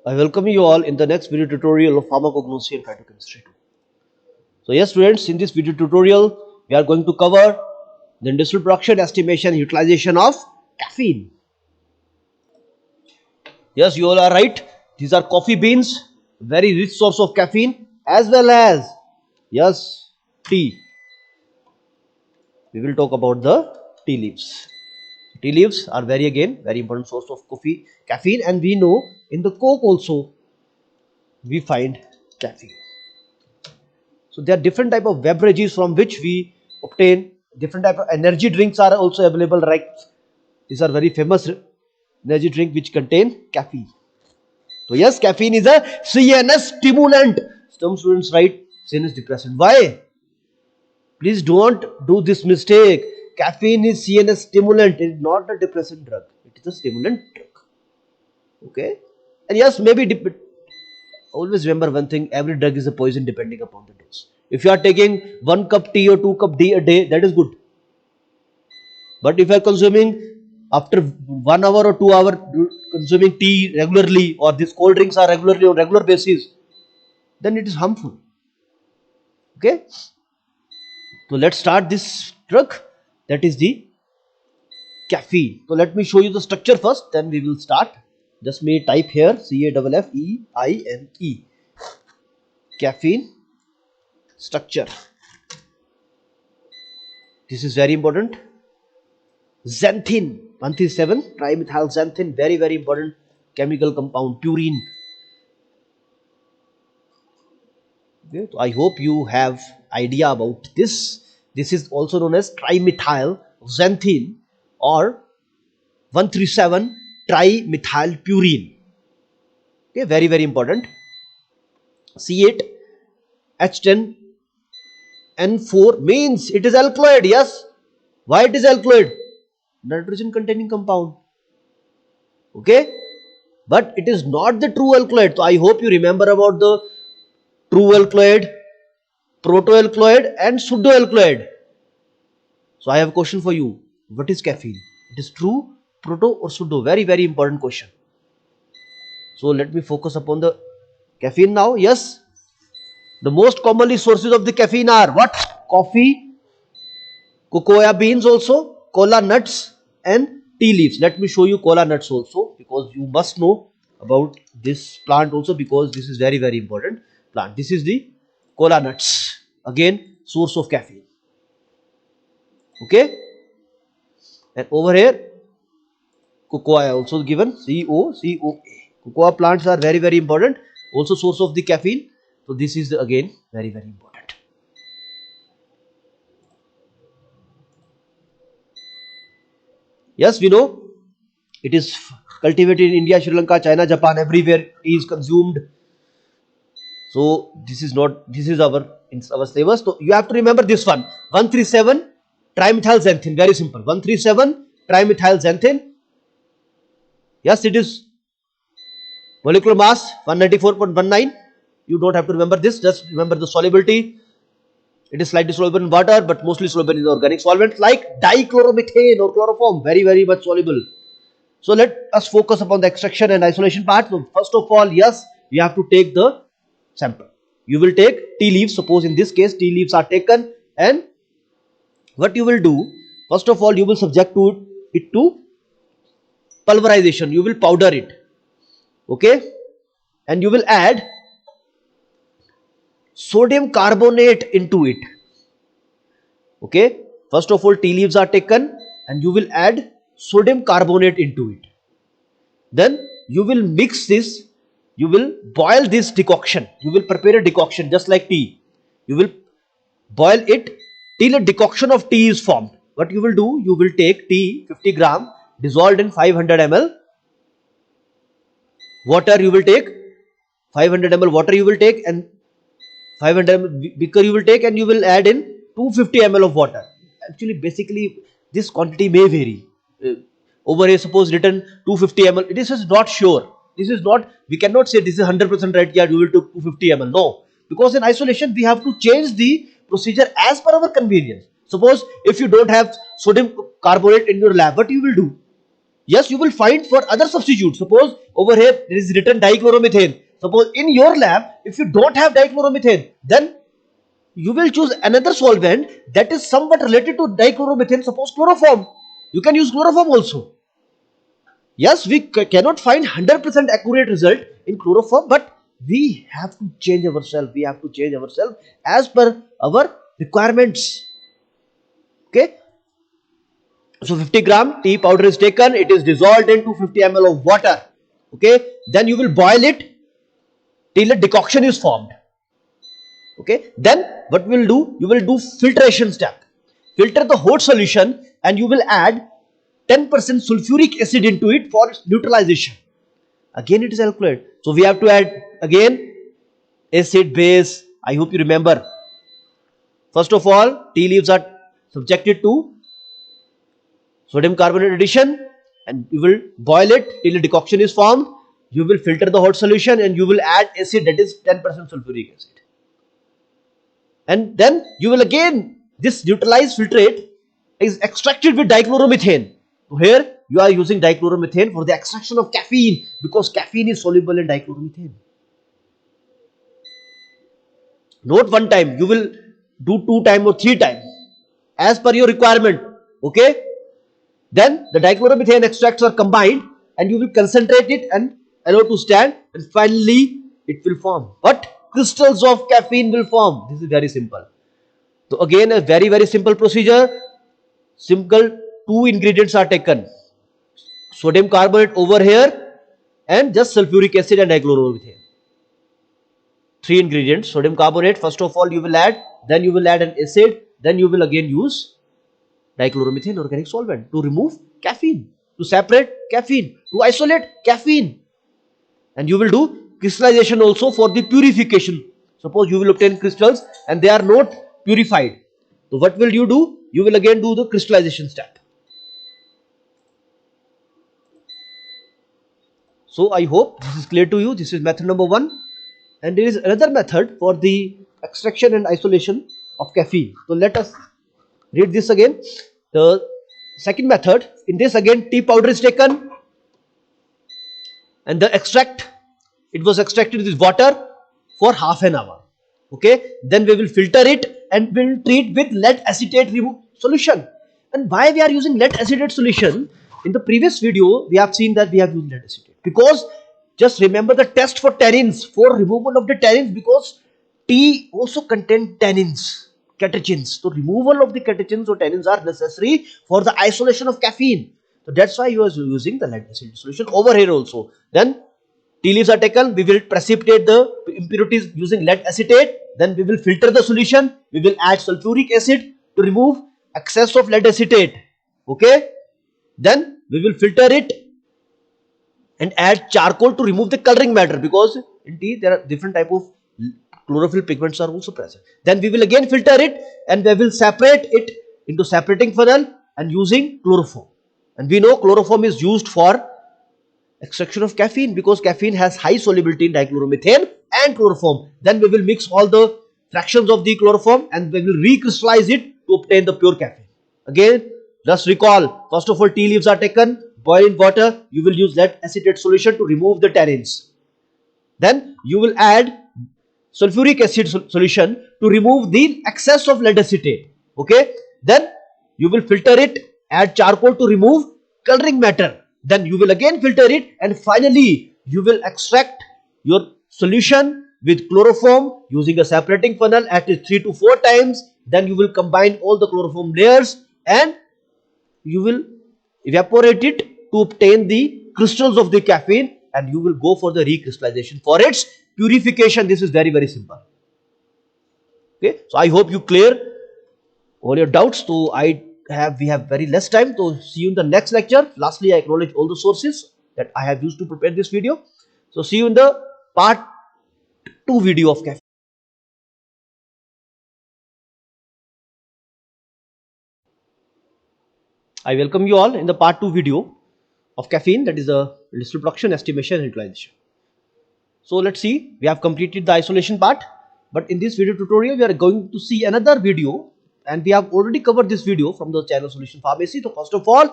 I welcome you all in the next video tutorial of pharmacognosy and phytochemistry 2. So yes students, in this video tutorial we are going to cover the industrial production, estimation, utilization of caffeine. Yes, you all are right. These are coffee beans, very rich source of caffeine, as well as yes, tea. We will talk about the tea leaves. Tea leaves are very important source of caffeine, and we know in the coke also we find caffeine. So there are different type of beverages from which we obtain different type of energy drinks are also available, right? These are very famous energy drink which contain caffeine. So yes, caffeine is a CNS stimulant. Some students write CNS depressant. Why? Please don't do this mistake. Caffeine is CNS stimulant. It is not a depressant drug. It is a stimulant drug. Okay? And yes, maybe always remember one thing, every drug is a poison depending upon the dose. If you are taking 1 cup tea or 2 cup tea a day, that is good. But if you are consuming after 1 hour or 2 hours consuming tea regularly, or these cold drinks are regularly on regular basis, then it is harmful. Okay? So let's start this drug, that is the caffeine. So let me show you the structure first, then we will start. Just me type here CAFFEINE. Caffeine structure. This is very important. Xanthin 137 trimethylxanthin, very important chemical compound, purine. Okay, so I hope you have idea about this. This is also known as trimethylxanthin or 137 trimethylpurine. Okay, very important. C8H10N4 means it is alkaloid. Yes. Why it is alkaloid? Nitrogen containing compound. Okay. But it is not the true alkaloid. So I hope you remember about the true alkaloid, protoalkaloid and pseudoalkaloid. So I have a question for you. What is caffeine? It is true, proto or pseudo? Very important question. So let me focus upon the caffeine now. Yes. The most commonly sources of the caffeine are what? Coffee, cocoa beans also, cola nuts and tea leaves. Let me show you cola nuts also, because you must know about this plant also, because this is very important plant. This is the cola nuts, again source of caffeine. Okay, and over here cocoa also given, COCOA. Cocoa plants are very important, also source of the caffeine. So this is again very important. Yes, we know it is cultivated in India, Sri Lanka, China, Japan, everywhere tea is consumed. So this is in our syllabus. So you have to remember this one, 137 trimethylxanthin, very simple. 137 trimethylxanthin. Yes, it is molecular mass 194.19. You don't have to remember this, just remember the solubility. It is slightly soluble in water, but mostly soluble in organic solvents like dichloromethane or chloroform, very much soluble. So let us focus upon the extraction and isolation part. So first of all, yes, you have to take the sample. You will take tea leaves. Suppose in this case tea leaves are taken, and what you will do, first of all you will subject it to pulverization. You will powder it. Okay, and you will add sodium carbonate into it. Okay, first of all tea leaves are taken and you will add sodium carbonate into it. Then you will mix this, you will boil this decoction. You will prepare a decoction just like tea. You will boil it till a decoction of tea is formed. What you will do, you will take tea 50 gram dissolved in 500 ml water. You will take 500 ml water you will take, and 500 ml beaker you will take, and you will add in 250 ml of water. Actually basically this quantity may vary. Over here suppose written 250 ml, this is not sure. This is not, we cannot say this is 100% right, yeah you will take 250 ml. No, because in isolation we have to change the procedure as per our convenience. Suppose if you don't have sodium carbonate in your lab, what you will do? Yes, you will find for other substitutes. Suppose over here there is written dichloromethane. Suppose in your lab, if you don't have dichloromethane, then you will choose another solvent that is somewhat related to dichloromethane. Suppose chloroform. You can use chloroform also. Yes, we cannot find 100% accurate result in chloroform, but we have to change ourselves. We have to change ourselves as per our requirements. Okay. So 50 gram tea powder is taken. It is dissolved into 50 ml of water. Okay. Then you will boil it till a decoction is formed. Okay. Then what we will do? You will do filtration step. Filter the whole solution and you will add 10% sulfuric acid into it for neutralization. Again it is alkaloid. So we have to add again acid base. I hope you remember. First of all, tea leaves are subjected to sodium carbonate addition and you will boil it till a decoction is formed. You will filter the hot solution and you will add acid, that is 10% sulfuric acid. And then you will again, this neutralized filtrate is extracted with dichloromethane. So here you are using dichloromethane for the extraction of caffeine, because caffeine is soluble in dichloromethane. Not one time, you will do 2 times or 3 times as per your requirement. Okay. Then the dichloromethane extracts are combined and you will concentrate it and allow to stand, and finally it will form. But crystals of caffeine will form. This is very simple. So again a very simple procedure. Simple 2 ingredients are taken. Sodium carbonate over here and just sulfuric acid and dichloromethane. 3 ingredients. Sodium carbonate first of all you will add, then you will add an acid, then you will again use dichloromethane organic solvent to remove caffeine, to separate caffeine, to isolate caffeine. And you will do crystallization also for the purification. Suppose you will obtain crystals and they are not purified. So what will you do? You will again do the crystallization step. So I hope this is clear to you. This is method number 1. And there is another method for the extraction and isolation of caffeine. So let us read this again. The second method, in this again tea powder is taken and the extract, it was extracted with water for half an hour. Okay. Then we will filter it and we will treat with lead acetate solution. And why we are using lead acetate solution? In the previous video, we have seen that we have used lead acetate. Because just remember the test for tannins, for removal of the tannins, because tea also contains tannins, catechins. So removal of the catechins or tannins are necessary for the isolation of caffeine. So that's why you are using the lead acetate solution over here also. Then tea leaves are taken, we will precipitate the impurities using lead acetate, then we will filter the solution, we will add sulfuric acid to remove excess of lead acetate. Okay. Then we will filter it and add charcoal to remove the coloring matter, because in tea there are different type of chlorophyll pigments are also present. Then we will again filter it and we will separate it into separating funnel and using chloroform. And we know chloroform is used for extraction of caffeine, because caffeine has high solubility in dichloromethane and chloroform. Then we will mix all the fractions of the chloroform and we will recrystallize it to obtain the pure caffeine. Again, just recall, first of all tea leaves are taken, boil in water, you will use lead acetate solution to remove the tannins. Then you will add sulfuric acid solution to remove the excess of lead acetate. Okay. Then you will filter it, add charcoal to remove coloring matter. Then you will again filter it and finally you will extract your solution with chloroform using a separating funnel at least 3 to 4 times. Then you will combine all the chloroform layers and you will evaporate it to obtain the crystals of the caffeine, and you will go for the recrystallization for its purification. This is very simple. Okay. So I hope you clear all your doubts. So we have very less time, so see you in the next lecture. Lastly, I acknowledge all the sources that I have used to prepare this video. So see you in the part 2 video of caffeine. I welcome you all in the part 2 video of caffeine, that is the crystal production, estimation and utilization. So let's see, we have completed the isolation part, but in this video tutorial we are going to see another video, and we have already covered this video from the channel Solution Pharmacy. So first of all,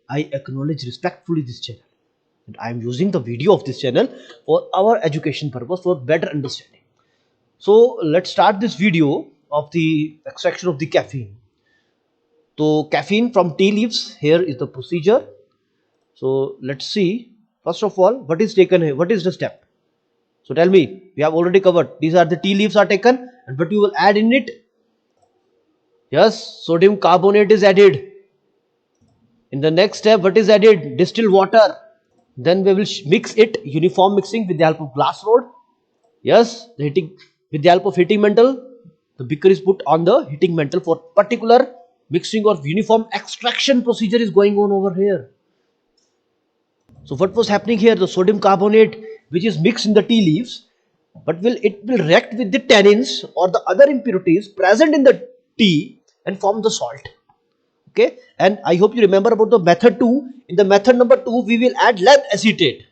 I acknowledge respectfully this channel, and I am using the video of this channel for our education purpose, for better understanding. So let's start this video of the extraction of the caffeine. So caffeine from tea leaves, here is the procedure. So let's see, first of all, what is taken here, what is the step? So tell me, we have already covered, these are the tea leaves are taken, and what you will add in it? Yes, sodium carbonate is added. In the next step, what is added? Distilled water. Then we will mix it, uniform mixing with the help of glass rod. Yes, the heating, with the help of heating mantle, the beaker is put on the heating mantle for particular mixing or uniform extraction procedure is going on over here. So what was happening here? The sodium carbonate, which is mixed in the tea leaves, but it will react with the tannins or the other impurities present in the tea and form the salt. Okay, and I hope you remember about the method 2. In the method number 2, we will add lead acetate.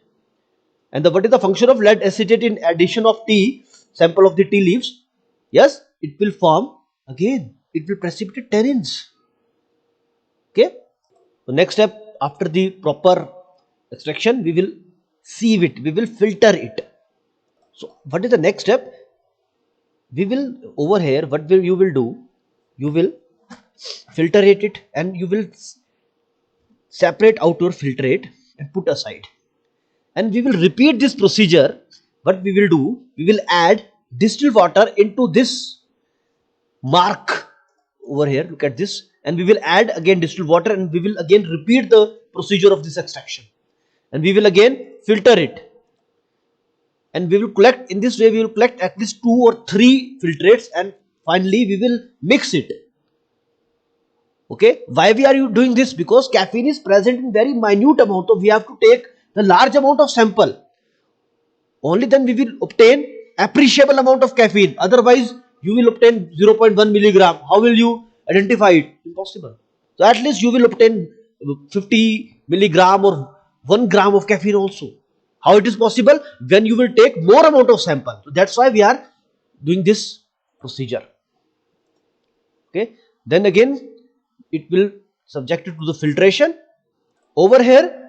And what is the function of lead acetate in addition of tea, sample of the tea leaves? Yes, it will form, again, it will precipitate tannins. Okay, so next step, after the proper extraction, we will sieve it, we will filter it. So what is the next step? We will, over here, what will you will do? You will filtrate it, and you will separate out your filtrate and put aside. And we will repeat this procedure. What we will do, we will add distilled water into this mark over here, look at this, and we will add again distilled water, and we will again repeat the procedure of this extraction, and we will again filter it, and we will collect, in this way we will collect at least 2 or 3 filtrates, and finally we will mix it. Okay, why we are doing this? Because caffeine is present in very minute amount, so we have to take the large amount of sample. Only then we will obtain appreciable amount of caffeine. Otherwise, you will obtain 0.1 milligram. How will you identify it? Impossible. So at least you will obtain 50 milligram or 1 gram of caffeine also. How it is possible? When you will take more amount of sample. So that's why we are doing this procedure. Okay. Then again, it will subject it to the filtration. Over here,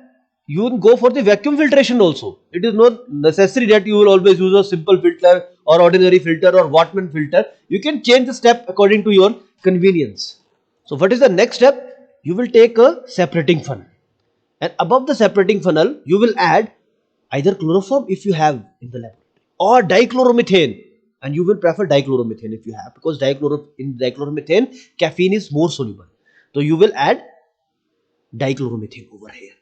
you can go for the vacuum filtration also. It is not necessary that you will always use a simple filter or ordinary filter or Wattman filter. You can change the step according to your convenience. So what is the next step? You will take a separating funnel, and above the separating funnel you will add either chloroform if you have in the laboratory, or dichloromethane, and you will prefer dichloromethane if you have, because in dichloromethane caffeine is more soluble. So you will add dichloromethane over here.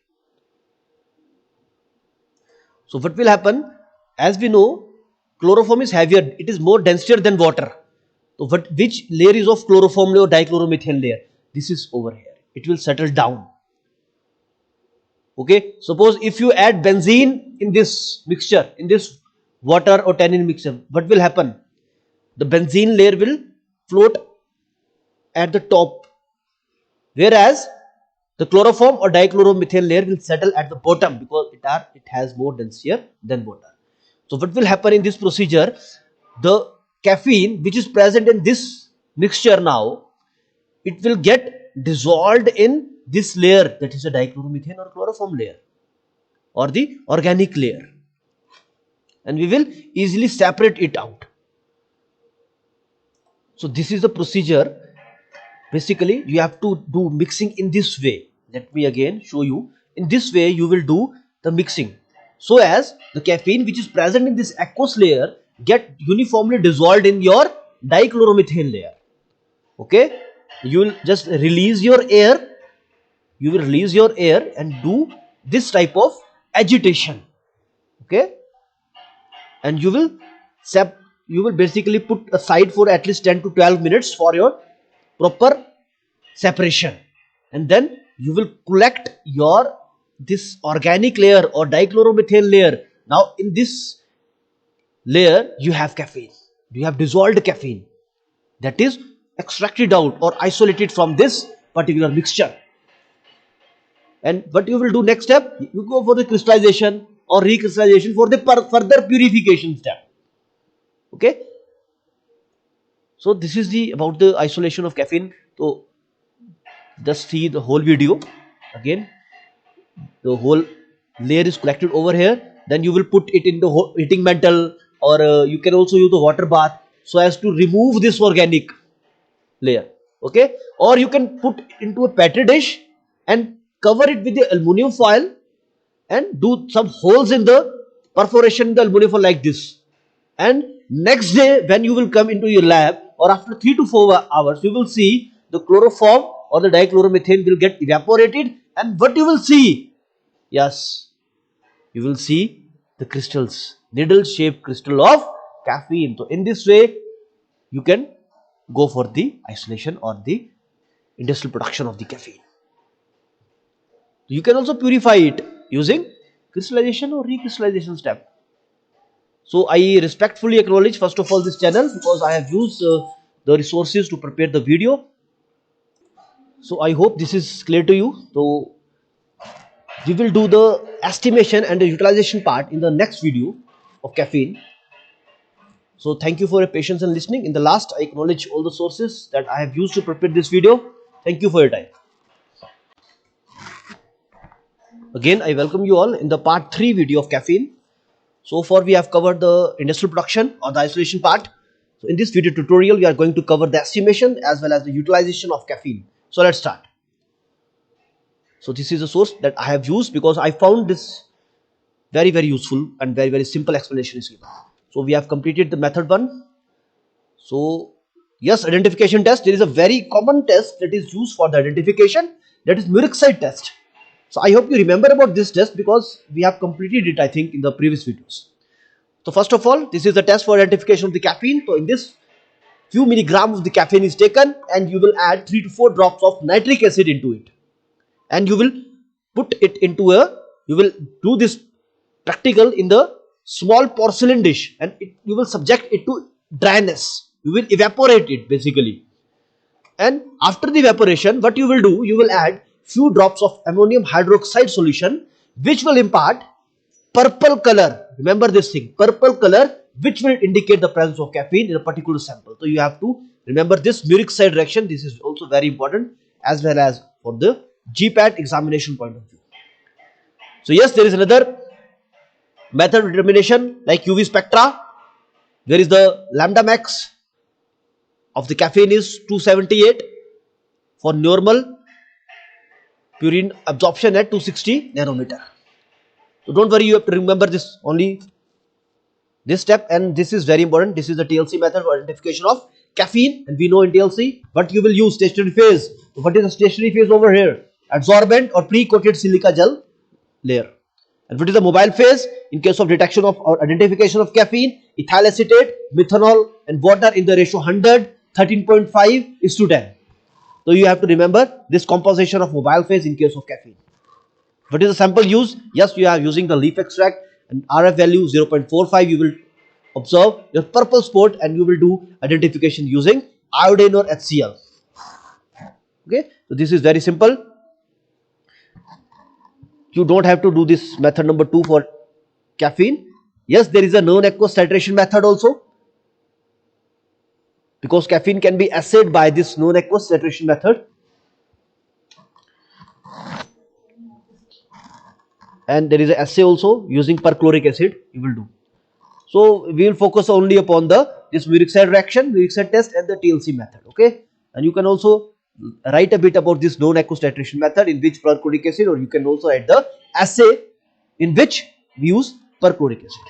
So what will happen? As we know, chloroform is heavier, it is more denser than water. So which layer is of chloroform layer or dichloromethane layer? This is over here. It will settle down. Okay, suppose if you add benzene in this mixture, in this water or tannin mixture, what will happen? The benzene layer will float at the top, whereas the chloroform or dichloromethane layer will settle at the bottom, because it has more denser than water. So what will happen in this procedure? The caffeine which is present in this mixture now, it will get dissolved in this layer, that is a dichloromethane or chloroform layer or the organic layer, and we will easily separate it out. So this is the procedure. Basically, you have to do mixing in this way. Let me again show you. In this way, you will do the mixing, so as the caffeine which is present in this aqueous layer get uniformly dissolved in your dichloromethane layer. Okay, you will just release your air. You will release your air and do this type of agitation. Okay, and you will basically put aside for at least 10 to 12 minutes for your proper separation, and then you will collect your this organic layer or dichloromethane layer. Now in this layer you have caffeine, you have dissolved caffeine that is extracted out or isolated from this particular mixture. And what you will do next step, you go for the crystallization or recrystallization for the further purification step. Okay, so this is the about the isolation of caffeine. So just see the whole video again. the whole layer is collected over here. Then you will put it in the heating metal, or you can also use the water bath so as to remove this organic layer. Okay, or you can put into a petri dish and cover it with the aluminum foil and do some holes in the perforation in the aluminum foil like this. And next day when you will come into your lab, or after 3 to 4 hours, you will see the chloroform or the dichloromethane will get evaporated, and what you will see? Yes, you will see the crystals, needle shaped crystal of caffeine. So in this way you can go for the isolation or the industrial production of the caffeine. You can also purify it using crystallization or recrystallization step. So I respectfully acknowledge first of all this channel, because I have used the resources to prepare the video. So I hope this is clear to you. So we will do the estimation and the utilization part in the next video of caffeine. So thank you for your patience and listening. In the last, I acknowledge all the sources that I have used to prepare this video. Thank you for your time. Again, I welcome you all in the part 3 video of caffeine. So far we have covered the industrial production or the isolation part. So in this video tutorial, we are going to cover the estimation as well as the utilization of caffeine. So let's start. So this is a source that I have used because I found this very useful, and very simple explanation is given. So we have completed the method 1. So yes, identification test. There is a very common test that is used for the identification, that is Muir-Oxide test. So I hope you remember about this test because we have completed it, I think, in the previous videos. So first of all, this is the test for identification of the caffeine. So in this, few milligrams of the caffeine is taken and you will add 3 to 4 drops of nitric acid into it. And you will put it into you will do this practical in the small porcelain dish, and you will subject it to dryness. You will evaporate it basically. And after the evaporation, what you will do, you will add few drops of ammonium hydroxide solution, which will impart purple color. Remember this thing, purple color, which will indicate the presence of caffeine in a particular sample. So you have to remember this Muir-Oxide reaction. This is also very important, as well as for the GPAT examination point of view. So yes, there is another method of determination like UV spectra. There is the lambda max of the caffeine is 278 for normal purine absorption at 260 nanometer. So don't worry, you have to remember this only this step, and this is very important. This is the TLC method for identification of caffeine, and we know in TLC what you will use: stationary phase. So what is the stationary phase over here? Adsorbent or pre-coated silica gel layer. And what is the mobile phase? In case of detection of or identification of caffeine, ethyl acetate, methanol and water in the ratio 100, 13.5 is to 10. So you have to remember this composition of mobile phase in case of caffeine. What is the sample use? Yes, you are using the leaf extract and RF value 0.45. You will observe your purple spot and you will do identification using iodine or HCl. Okay, so this is very simple. You don't have to do this method number 2 for caffeine. Yes, there is a non-aqueous titration method also, because caffeine can be assayed by this non-aqueous titration method. And there is an assay also using perchloric acid you will do. So we will focus only upon this Muir-Oxide reaction, Muir-Oxide test and the TLC method. Okay, and you can also write a bit about this non-aqueous titration method in which perchloric acid, or you can also add the assay in which we use perchloric acid.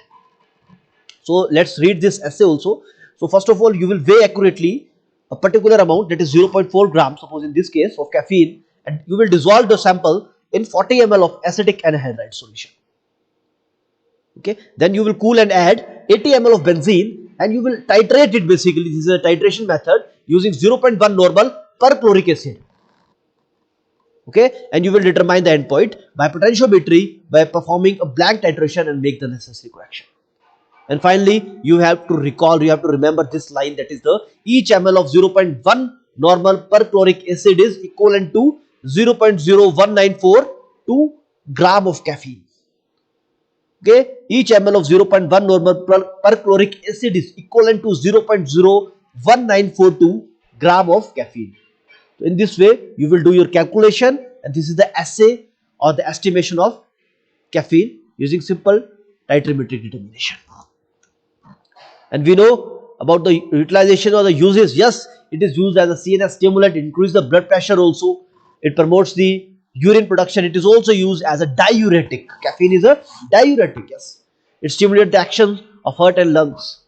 So let's read this assay also. So first of all, you will weigh accurately a particular amount, that is 0.4 grams, suppose in this case, of caffeine, and you will dissolve the sample in 40 ml of acetic anhydride solution. Okay, then you will cool and add 80 ml of benzene and you will titrate it. Basically, this is a titration method using 0.1 normal perchloric acid. Okay, and you will determine the endpoint by potentiometry by performing a blank titration and make the necessary correction. And finally, you have to recall, you have to remember this line, that is the each ml of 0.1 normal perchloric acid is equivalent to 0.0194 gram of caffeine. Okay, each ml of 0.1 normal perchloric acid is equivalent to 0.01942 gram of caffeine. So in this way, you will do your calculation, and this is the assay or the estimation of caffeine using simple titrimetric determination. And we know about the utilization or the uses. Yes, it is used as a CNS stimulant, increase the blood pressure also. It promotes the urine production. It is also used as a diuretic. Caffeine is a diuretic, yes. It stimulates the action of heart and lungs.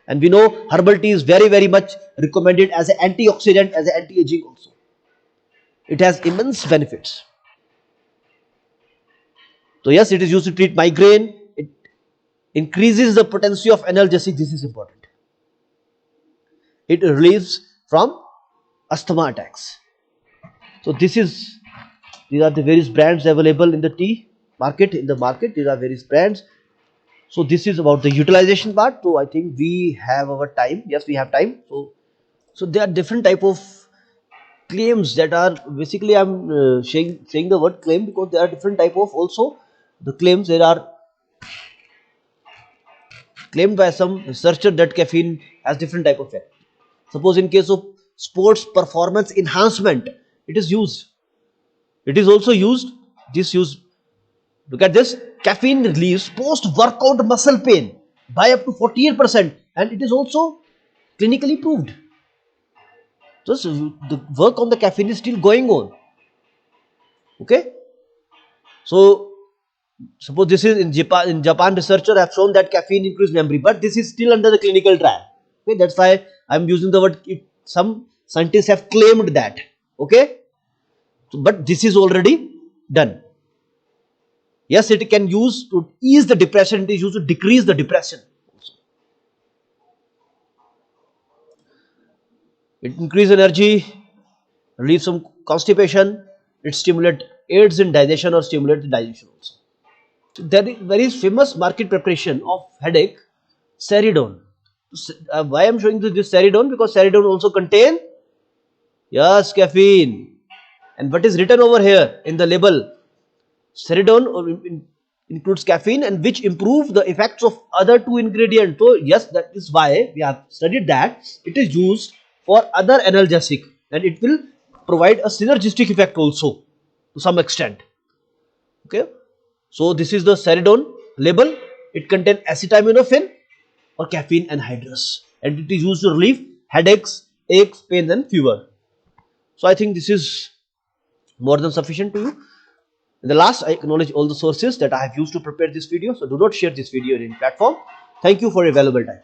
And we know herbal tea is very much recommended as an antioxidant, as an anti-aging also. It has immense benefits. So yes, it is used to treat migraine. It increases the potency of analgesic. This is important. It relieves from asthma attacks. So these are the various brands available in the tea market. In the market, there are various brands. So this is about the utilization part. So I think we have our time. Yes, we have time. So there are different type of claims that are basically, I'm saying the word claim because there are different type of also the claims. There are claimed by some researcher that caffeine has different type of effect. Suppose in case of sports performance enhancement, it is used. It is also used. This use. Look at this. Caffeine relieves post-workout muscle pain by up to 48%, and it is also clinically proved. So the work on the caffeine is still going on. Okay. So suppose this is in Japan. In Japan, researchers have shown that caffeine increases memory, but this is still under the clinical trial. Okay, that's why I'm using the word. Some scientists have claimed that. Okay, so, but this is already done. Yes, it can use to ease the depression. It is used to decrease the depression. It increases energy, relieves some constipation. It stimulates, aids in digestion or stimulates digestion also. There is very famous market preparation of headache, Ceridone. Why I am showing this Ceridone? Because Ceridone also contain, yes, caffeine. And what is written over here in the label? Ceridone includes caffeine and which improve the effects of other two ingredients. So yes, that is why we have studied that it is used for other analgesic and it will provide a synergistic effect also to some extent. Okay. So this is the Ceridone label. It contains acetaminophen or caffeine anhydrous and it is used to relieve headaches, aches, pain and fever. So I think this is more than sufficient to you. In the last, I acknowledge all the sources that I have used to prepare this video. So do not share this video in any platform. Thank you for your valuable time.